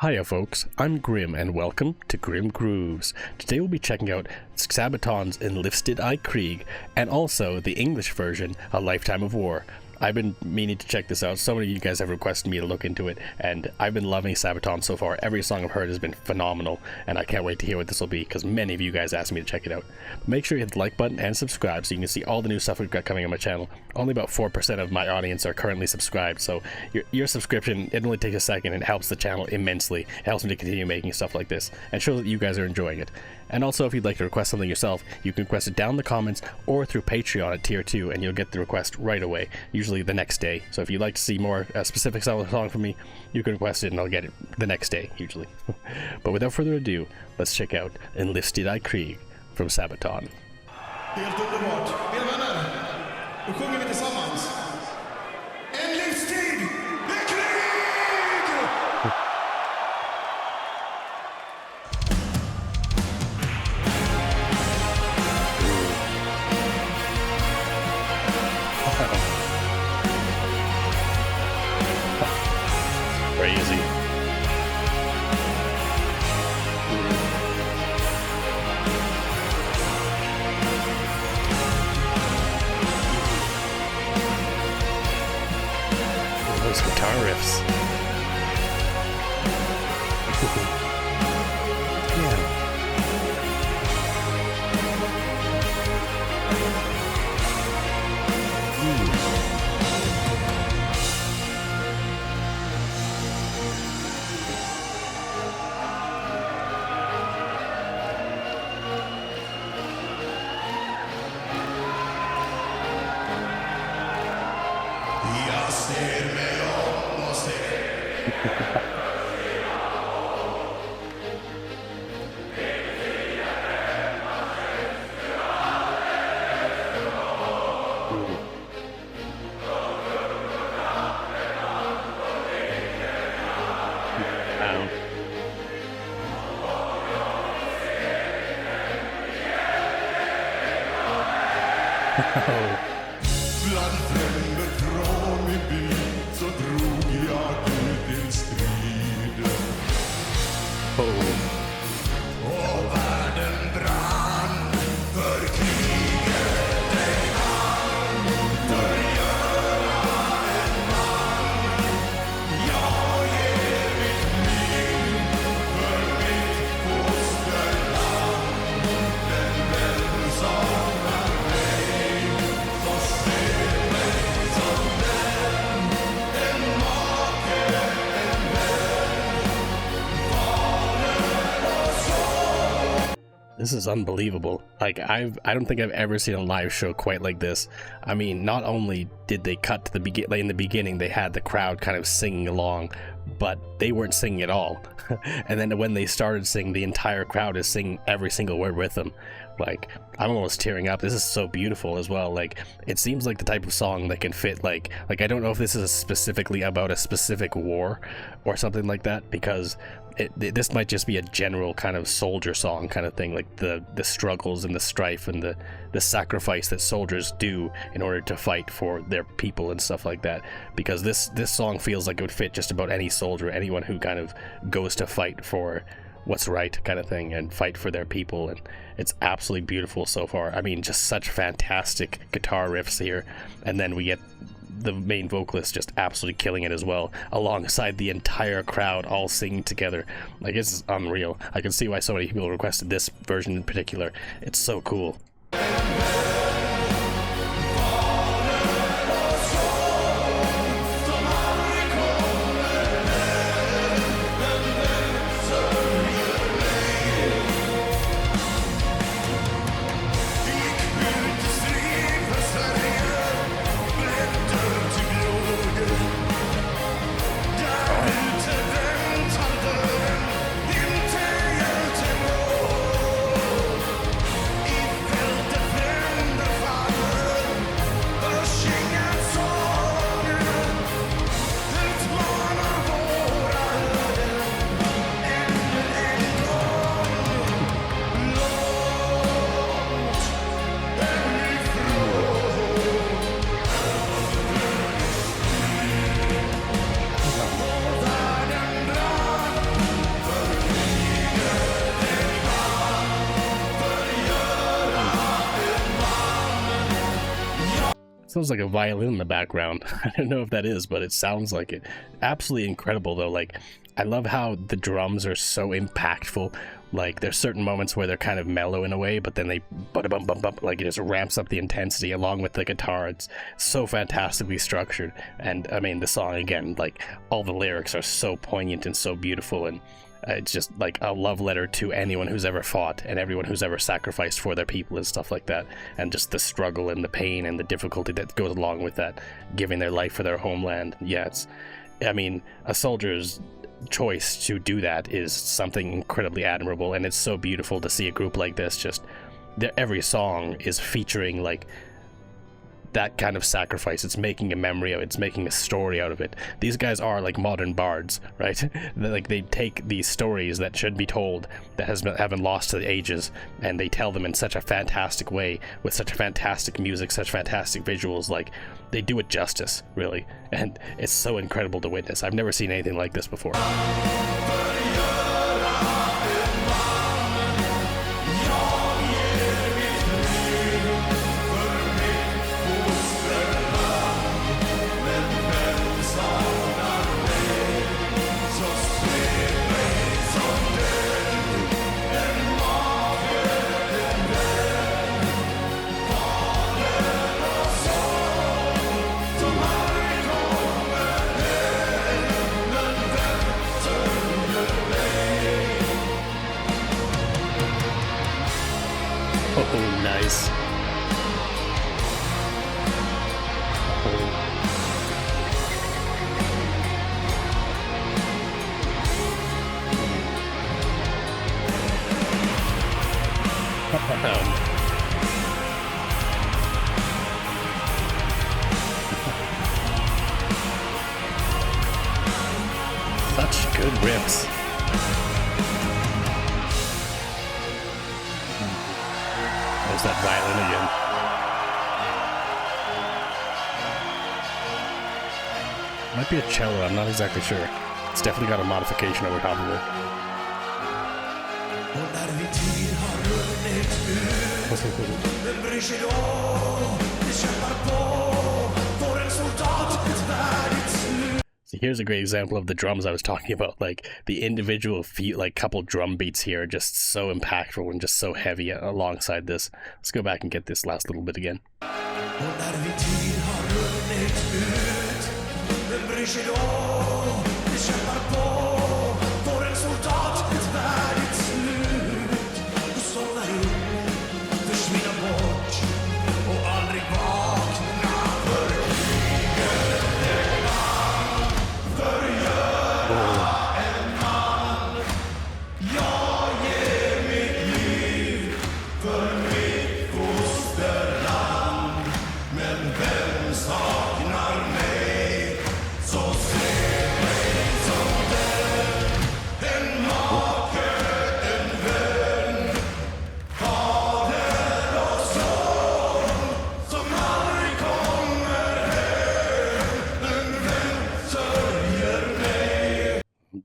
Hiya folks, I'm Grim and welcome to Grim Grooves. Today we'll be checking out SABATON's Livstid I Krig and also the English version, A Lifetime of War. I've been meaning to check this out. So many of you guys have requested me to look into it, and I've been loving SABATON so far. Every song I've heard has been phenomenal, and I can't wait to hear what this will be because many of you guys asked me to check it out. Make sure you hit the like button and subscribe so you can see all the new stuff we've got coming on my channel. Only about 4% of my audience are currently subscribed, so your subscription, it only takes a second and it helps the channel immensely. It helps me to continue making stuff like this and shows that you guys are enjoying it. And also, if you'd like to request something yourself, you can request it down in the comments or through Patreon at tier 2, and you'll get the request right away, usually the next day. So if you'd like to see more specific song from me, you can request it and I'll get it the next day, usually. But without further ado, let's check out Livstid I Krig from SABATON. Helt underbart. Mina vänner, då sjunger vi tillsammans. En livstid i krig! Crazy. Those guitar riffs. Yeah. Jag ser mig om och ser. Bland fränder från min by så drog jag ut till strid. Och världen brann för kriget ej hann förgöra en man. Jag ger mitt liv för mitt fosterland. Den vän som är mig får se mig som den. En make, en vän, fader och son. This is unbelievable. Like, I don't think I've ever seen a live show quite like this. I mean, not only did they cut to the in the beginning, they had the crowd kind of singing along, but they weren't singing at all. And then when they started singing, the entire crowd is singing every single word with them. Like, I'm almost tearing up. This is so beautiful as well. Like, it seems like the type of song that can fit like I don't know if this is specifically about a specific war or something like that, because this might just be a general kind of soldier song kind of thing, like the struggles and the strife and the sacrifice that soldiers do in order to fight for their people and stuff like that. Because this song feels like it would fit just about any soldier, anyone who kind of goes to fight for what's right kind of thing and fight for their people. And it's absolutely beautiful so far. I mean, just such fantastic guitar riffs here, and then we get the main vocalist just absolutely killing it as well, alongside the entire crowd all singing together. Like, this is unreal. I can see why so many people requested this version in particular. It's so cool. Inte hjältemod i Sounds like a violin in the background. I don't know if that is, but it sounds like it. Absolutely incredible though. Like, I love how the drums are so impactful. Like, there's certain moments where they're kind of mellow in a way, but then they bum bum bum, like it just ramps up the intensity along with the guitar. It's so fantastically structured. And I mean, the song again, like all the lyrics are so poignant and so beautiful, and it's just like a love letter to anyone who's ever fought and everyone who's ever sacrificed for their people and stuff like that, and just the struggle and the pain and the difficulty that goes along with that, giving their life for their homeland. Yeah, it's, I mean, a soldier's choice to do that is something incredibly admirable, and it's so beautiful to see a group like this just, every song is featuring like that kind of sacrifice. It's making a memory of it, it's making a story out of it. These guys are like modern bards, right? Like, they take these stories that should be told, that have been lost to the ages, and they tell them in such a fantastic way, with such fantastic music, such fantastic visuals. Like, they do it justice, really, and it's so incredible to witness. I've never seen anything like this before. Oh, nice. Such good riffs. There's that violin again. Might be a cello, I'm not exactly sure. It's definitely got a modification over top of it. So here's a great example of the drums I was talking about. Like, the individual like couple drum beats here are just so impactful and just so heavy alongside this. Let's go back and get this last little bit again.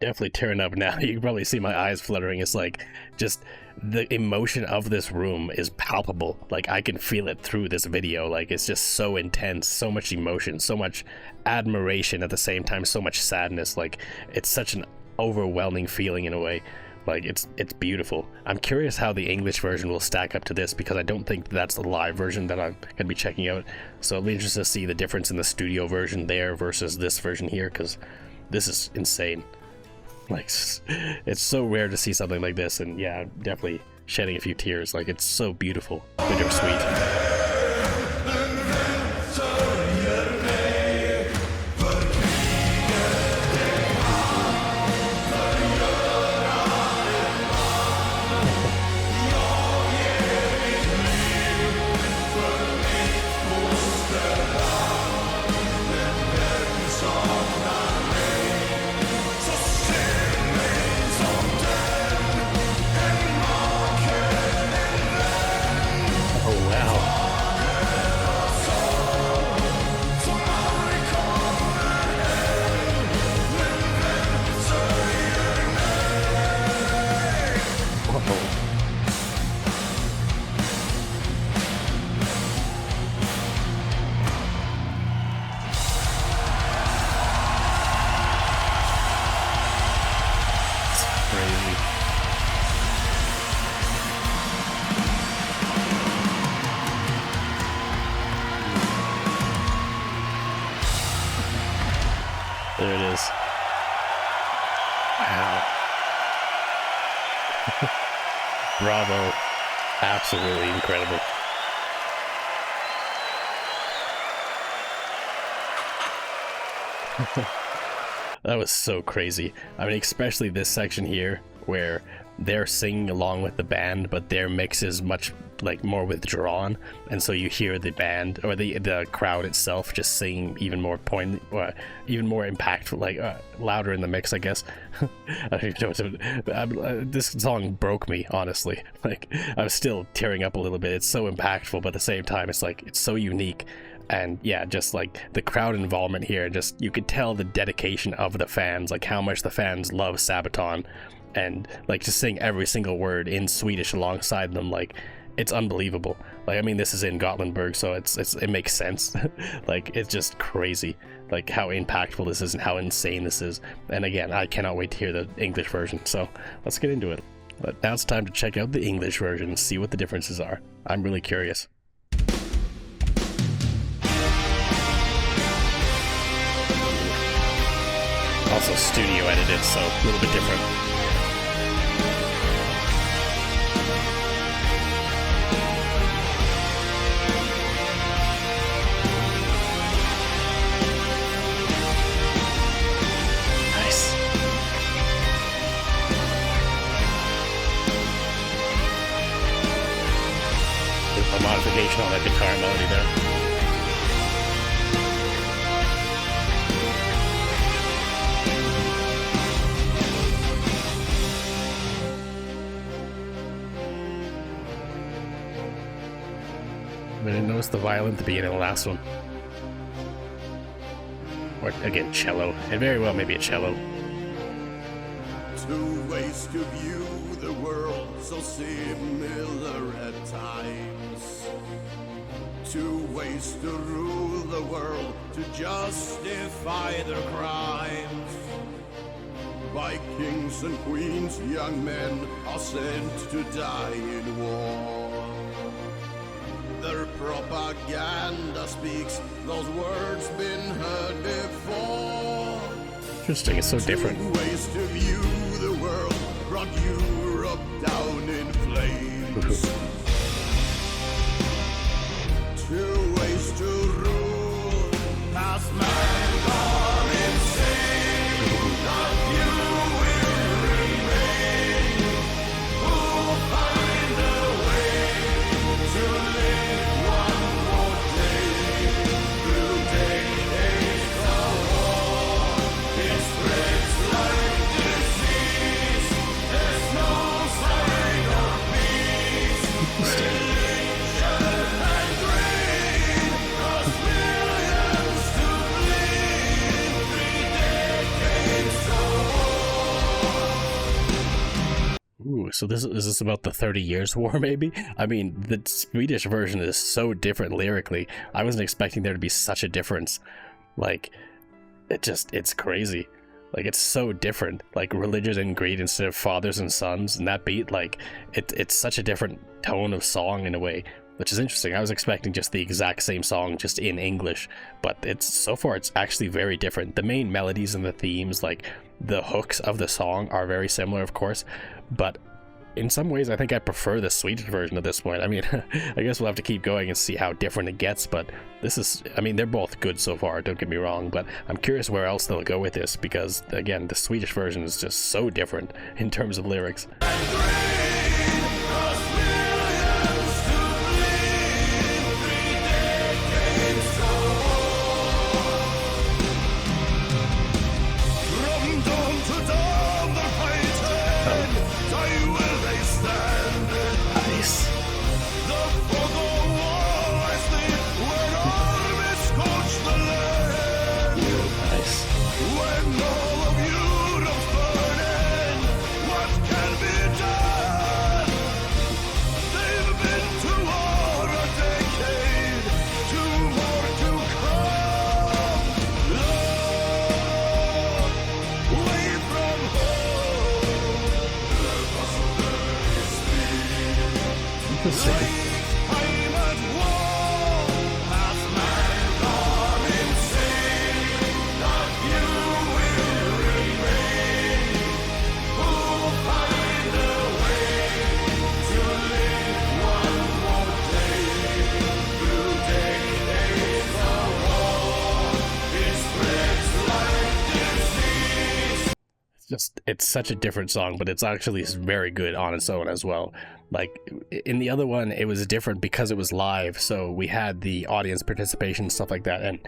Definitely tearing up now. You can probably see my eyes fluttering. It's like, just the emotion of this room is palpable. Like, I can feel it through this video. Like, it's just so intense, so much emotion, so much admiration at the same time, so much sadness. Like, it's such an overwhelming feeling in a way. Like, it's beautiful. I'm curious how the English version will stack up to this, because I don't think that's the live version that I'm gonna be checking out. So I'll be interested to see the difference in the studio version there versus this version here, because this is insane. Like, it's so rare to see something like this, and yeah, definitely shedding a few tears. Like, it's so beautiful, bittersweet. Oh, wow. crazy. There it is. Wow. Bravo. Absolutely incredible. That was so crazy. I mean, especially this section here where they're singing along with the band, but their mix is much like more withdrawn, and so you hear the band or the crowd itself just singing even more even more impactful, like louder in the mix, I guess. I don't even know this song broke me, honestly. Like, I was still tearing up a little bit. It's so impactful, but at the same time, it's like, it's so unique. And yeah, just like the crowd involvement here, just you could tell the dedication of the fans, like how much the fans love Sabaton, and like just saying every single word in Swedish alongside them. Like, it's unbelievable. Like, I mean, this is in Gothenburg, so it makes sense. Like, it's just crazy, like how impactful this is and how insane this is. And again, I cannot wait to hear the English version, so let's get into it. But now it's time to check out the English version and see what the differences are. I'm really curious. Also studio edited, so a little bit different. Nice. A modification on that guitar melody there. I didn't notice the violin at the beginning of the last one. Or again, cello. And very well maybe a cello. Two ways to view the world, so similar at times. Two ways to rule the world, to justify their crimes. By kings and queens, young men are sent to die in war. Their propaganda speaks those words been heard before. Interesting, it's so different. Two ways to view the world brought Europe down in flames. Two ways to rule, past man gone insane. Not few will remain, who'll find a way to live one more day. Through decades of war, it spreads like disease. There's no sign of peace. Religion and greed cause millions to bleed. 3 decades of war. Ooh, so is this about the 30 Years' War, maybe? I mean, the Swedish version is so different lyrically. I wasn't expecting there to be such a difference. Like, it's crazy. Like, it's so different. Like, religion and greed instead of fathers and sons, and that beat, like, it's such a different tone of song in a way, which is interesting. I was expecting just the exact same song, just in English, but so far it's actually very different. The main melodies and the themes, like, the hooks of the song are very similar, of course, but in some ways I think I prefer the Swedish version at this point. I mean, I guess we'll have to keep going and see how different it gets, but this is, I mean, they're both good so far, don't get me wrong, but I'm curious where else they'll go with this, because again, the Swedish version is just so different in terms of lyrics. Nice. Nice. When all of Europe's burning, what can be done? Interesting. It's such a different song, but it's actually very good on its own as well. Like in the other one, it was different because it was live, so we had the audience participation and stuff like that, and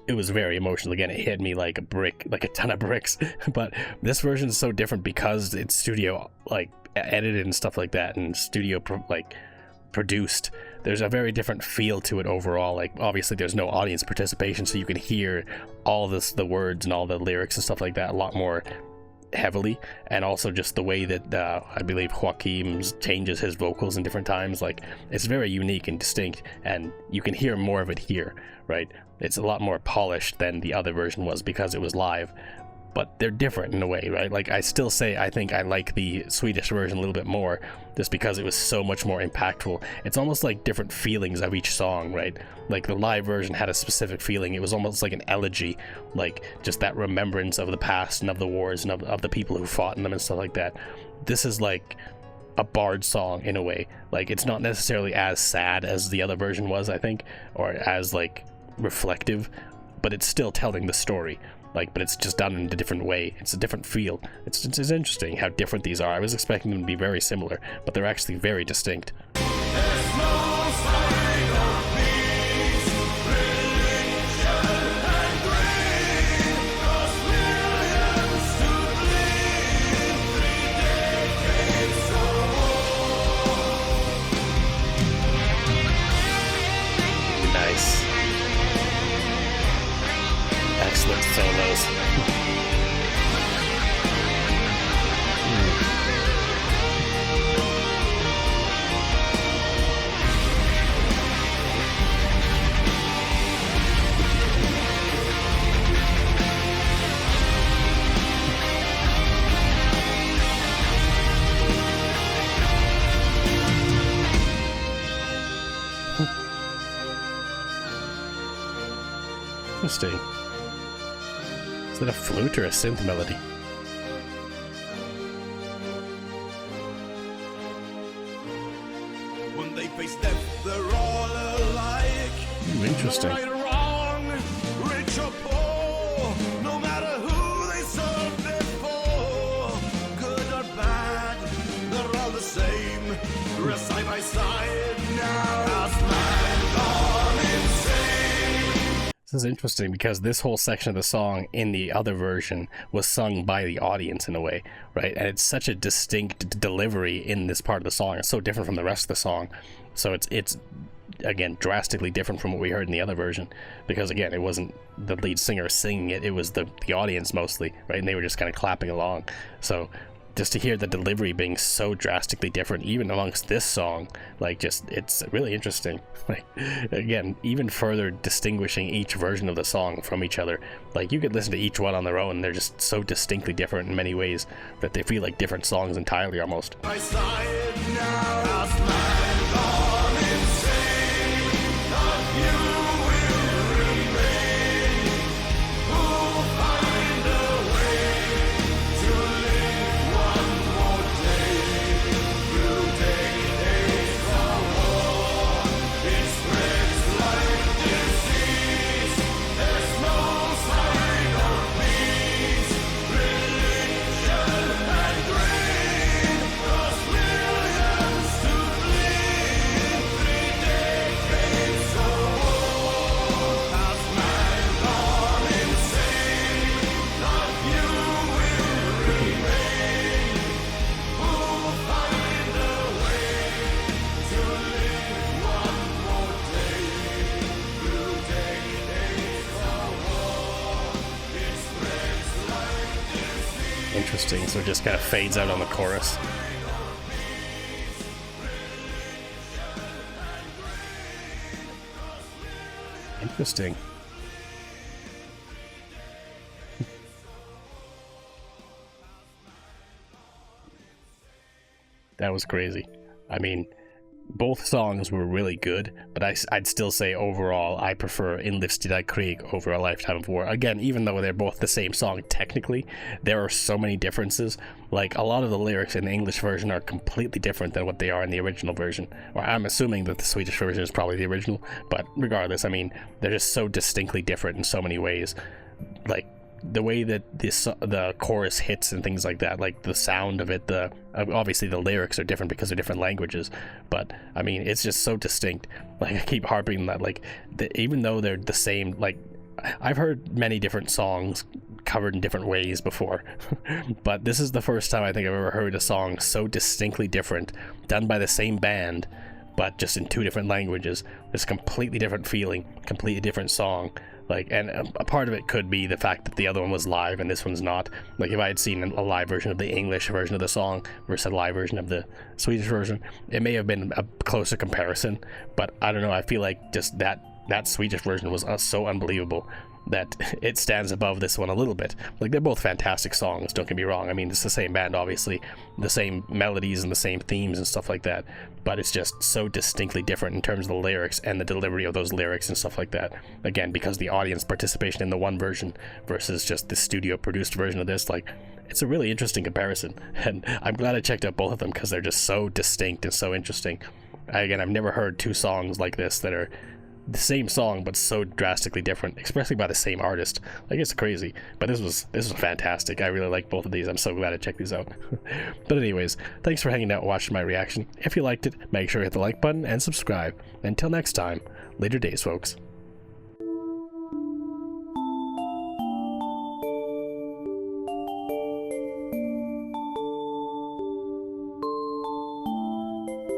it was very emotional. Again, it hit me like a brick, like a ton of bricks. But this version is so different because it's studio like edited and stuff like that, and studio produced. There's a very different feel to it overall. Like obviously there's no audience participation, so you can hear all the words and all the lyrics and stuff like that a lot more heavily, and also just the way that I believe Joaquin changes his vocals in different times. Like it's very unique and distinct, and you can hear more of it here, right? It's a lot more polished than the other version was because it was live, but they're different in a way, right? Like I still say I think I like the Swedish version a little bit more just because it was so much more impactful. It's almost like different feelings of each song, right? Like the live version had a specific feeling. It was almost like an elegy, like just that remembrance of the past and of the wars and of the people who fought in them and stuff like that. This is like a bard song in a way. Like it's not necessarily as sad as the other version was, I think, or as like reflective, but it's still telling the story. Like, but it's just done in a different way. It's a different feel. It's interesting how different these are. I was expecting them to be very similar, but they're actually very distinct. There's no sign of peace, religion, and greed, 'cause millions to bleed, 3 decades of war. Nice. Excellent solos. Interesting. Is that a flute or a synth melody? When they face death, they're all alike. Interesting. No right or wrong, rich or poor, no matter who they serve before, good or bad, they're all the same. Rest side by side now. As man gone insane. This is interesting because this whole section of the song in the other version was sung by the audience in a way, right? And it's such a distinct delivery in this part of the song. It's so different from the rest of the song. So it's again drastically different from what we heard in the other version, because again it wasn't the lead singer singing it, it was the audience mostly, right? And they were just kind of clapping along. So just to hear the delivery being so drastically different even amongst this song, like just it's really interesting. Like again, even further distinguishing each version of the song from each other. Like you could listen to each one on their own, they're just so distinctly different in many ways that they feel like different songs entirely almost. By side now, as man gone insane, of you will remain. Who'll find a way to live one more day through decades of war? It spreads like disease. There's no sign of peace, religion, and greed. 'Cause millions to bleed, 3 decades of war. Has man gone insane? Not you will remain. Who'll find a way to live one more day through decades of war? It spreads like disease. Interesting. So it just kind of fades out on the chorus. Interesting. That was crazy. I mean, both songs were really good, but I'd still say overall I prefer In Livstid I Krig over A Lifetime of War. Again, even though they're both the same song technically, there are so many differences. Like, a lot of the lyrics in the English version are completely different than what they are in the original version. Or I'm assuming that the Swedish version is probably the original, but regardless, I mean, they're just so distinctly different in so many ways. Like, the way that the chorus hits and things like that, like the sound of it, obviously the lyrics are different because they're different languages, but I mean, it's just so distinct. Like, I keep harping on that, like, even though they're the same, like, I've heard many different songs covered in different ways before, but this is the first time I think I've ever heard a song so distinctly different, done by the same band, but just in two different languages. This completely different feeling, completely different song. Like, and a part of it could be the fact that the other one was live and this one's not. Like, if I had seen a live version of the English version of the song versus a live version of the Swedish version, it may have been a closer comparison, but I don't know, I feel like just that Swedish version was so unbelievable that it stands above this one a little bit. Like, they're both fantastic songs, don't get me wrong. I mean, it's the same band, obviously, the same melodies and the same themes and stuff like that, but it's just so distinctly different in terms of the lyrics and the delivery of those lyrics and stuff like that. Again, because the audience participation in the one version versus just the studio produced version of this, like, it's a really interesting comparison, and I'm glad I checked out both of them because they're just so distinct and so interesting. Again, I've never heard two songs like this that are the same song but so drastically different, especially by the same artist. Like, it's crazy, but this was fantastic. I really like both of these. I'm so glad I checked these out. But anyways, thanks for hanging out and watching my reaction. If you liked it, make sure to hit the like button and subscribe. Until next time, later days, folks.